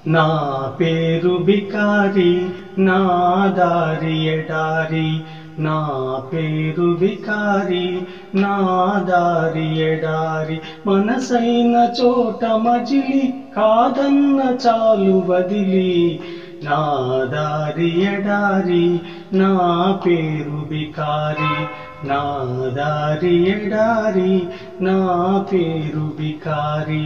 నా పేరు బికారి నా దారి ఎడారి నా పేరు బికారి నా దారి ఎడారి మనసైన చోట మజిలి కాదన్న చాలు వదిలి నా దారి ఎడారి నా పేరు బికారి నా దారి ఎడారి నా పేరు బికారి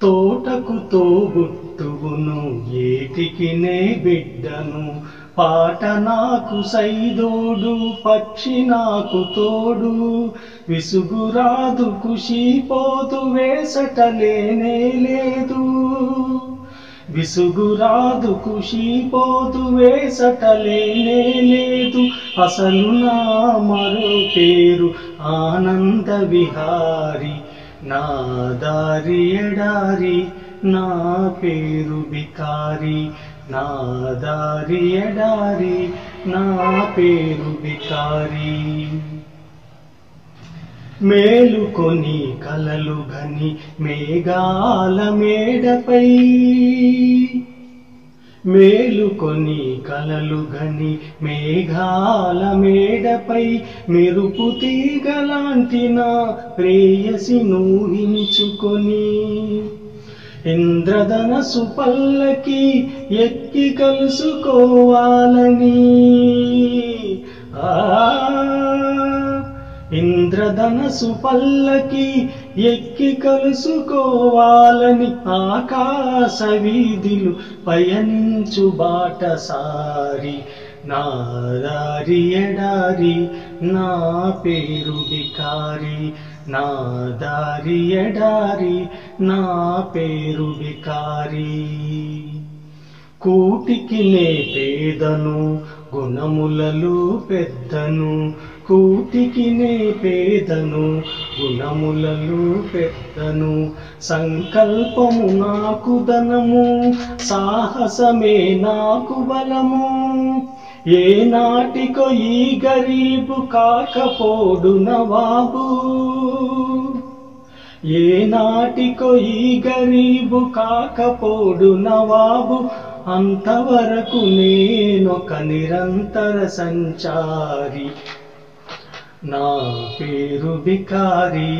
తోటకు తోబుట్టువును ఏటికి నే బిడ్డను పాట నాకు సైదోడు పక్షి నాకు తోడు విసుగురాదు ఖుషిపోదు వేసటలేనే లేదు విసుగురాదు ఖుషిపోదు వేసటలేనే లేదు అసలు నా మరో పేరు ఆనంద విహారి నా దారి ఎడారి నా పేరు బికారి నా దారి ఎడారి నా పేరు బికారి మేలుకొని కలలు ఘని మేఘాల మేడపై మేలుకొని కలలు ఘని మేఘాల మేడపై మెరుపు తీగలాంటి నా ప్రేయసి నూహించుకొని ఇంద్రధనసు పల్లకి ఎక్కి కలుసుకోవాలని ఇంద్రధనసు పల్లకి ఎక్కి కలుసుకోవాలని ఆకాశ వీధులు పయనించు బాటసారి నా దారి ఎడారి నా పేరు బికారి నా దారి ఎడారి నా పేరు బికారి కూటికి నే పేదను గుణములలో పెద్దను కూటికి నే పేదను గుణములలో పెద్దను సంకల్పము నాకు ధనము సాహసమే నాకు బలము ఏ నాటికో ఈ గరీబు కాకపోడు నవాబు ఏ నాటికో ఈ గరీబు కాకపోడు నవాబు అంతవరకు నేనొక నిరంతర సంచారి నా పేరు బికారి